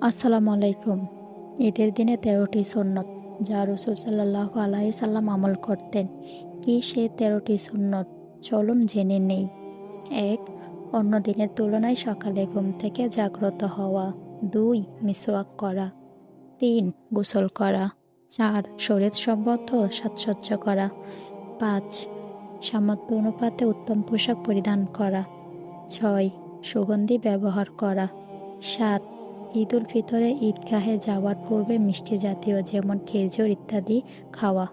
আসসালামু আলাইকুম। ঈদের দিনে ১৩টি সুন্নত যা রাসূল সাল্লাল্লাহু আলাইহি সাল্লাম আমল করতেন। কি সে ১৩টি সুন্নত? চলুন জেনে নেই। ১. অন্য দিনের তুলনায় সকালে ঘুম থেকে জাগ্রত হওয়া। ২. মিসওয়াক করা। ৩. গোসল করা। ৪. শরীয়তসম্মত সাজসজ্জ করা। ৫. সামর্থ্য অনুপাতে উত্তম পোশাক পরিধান করা। ৬. সুগন্ধি ব্যবহার করা। ৭. ঈদ উল ফিতরে ঈদগাহে যাওয়ার পূর্বে মিষ্টি জাতীয় যেমন খেজুর ইত্যাদি খাওয়া।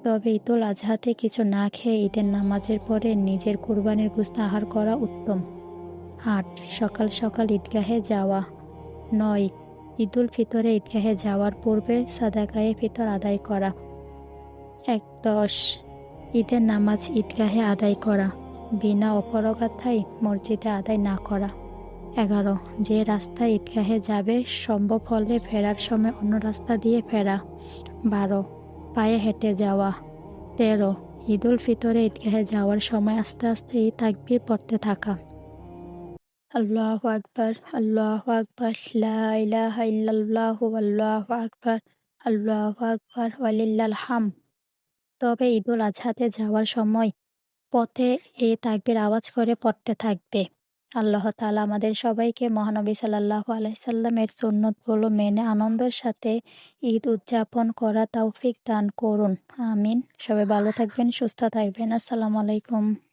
তবে ঈদ উল আজহাতে কিছু না খেয়ে ঈদের নামাজের পরে নিজের কুরবানির গোশত আহার করা উত্তম। ৮. সকাল সকাল ঈদগাহে যাওয়া। ৯. ঈদ উল ফিতরে ঈদগাহে যাওয়ার পূর্বে সাদাকায়ে ফিতর আদায় করা। ১০. ঈদের নামাজ ঈদগাহে আদায় করা, বিনা অপরগাথায় মসজিদে আদায় না করা। ১১. যে রাস্তায় ঈদগাহে যাবে সম্ভব হলে ফেরার সময় অন্য রাস্তা দিয়ে ফেরা। ১২. পায়ে হেঁটে যাওয়া। ১৩. ঈদ উল ফিতরে ঈদগাহে যাওয়ার সময় আস্তে আস্তে এই তাকবীর পড়তে থাকা। আল্লাহু আকবার, আল্লাহু আকবার, লা ইলাহা ইল্লাল্লাহু আল্লাহু আকবার, আল্লাহু আকবার ওয়ালিল্লাল হামদ। তবে ঈদ উল আজহাতে যাওয়ার সময় পথে এই তাকবীর আওয়াজ করে পড়তে থাকবে। আল্লাহ তাআলা আমাদের সবাইকে মহানবী সাল্লাল্লাহু আলাইহি সাল্লামের সুন্নতগুলো মেনে আনন্দের সাথে ঈদ উদযাপন করার তৌফিক দান করুন। আমিন। সবাই ভালো থাকবেন, সুস্থ থাকবেন। আসসালামু আলাইকুম।